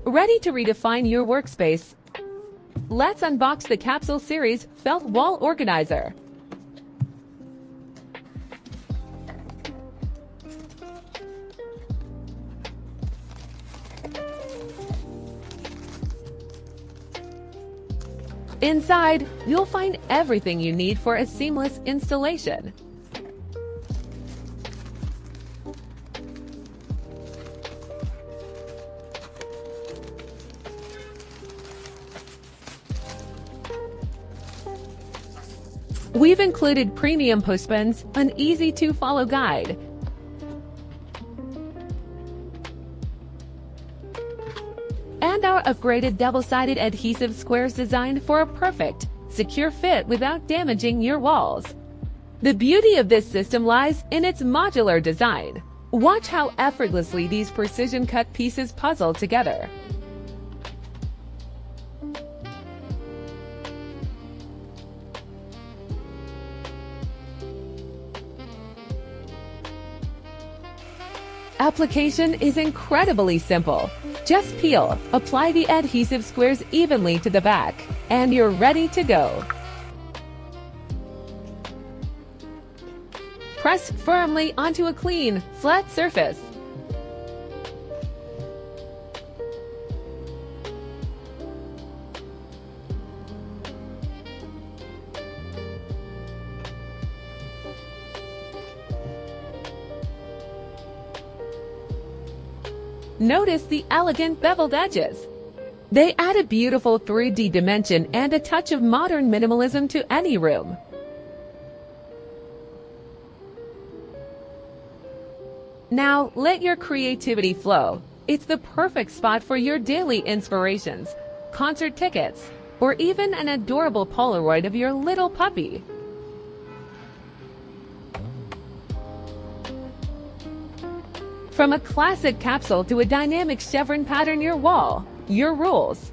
Ready to redefine your workspace? Let's unbox the Capsule Series Felt Wall Organizer. Inside, you'll find everything you need for a seamless installation. We've included premium postpens, an easy-to-follow guide, and our upgraded double-sided adhesive squares designed for a perfect, secure fit without damaging your walls. The beauty of this system lies in its modular design. Watch how effortlessly these precision-cut pieces puzzle together. Application is incredibly simple. Just peel, apply the adhesive squares evenly to the back, and you're ready to go. Press firmly onto a clean, flat surface. Notice the elegant beveled edges. They add a beautiful 3D dimension and a touch of modern minimalism to any room. Now, let your creativity flow. It's the perfect spot for your daily inspirations, concert tickets, or even an adorable Polaroid of your little puppy. From a classic capsule to a dynamic chevron pattern your wall, your rules.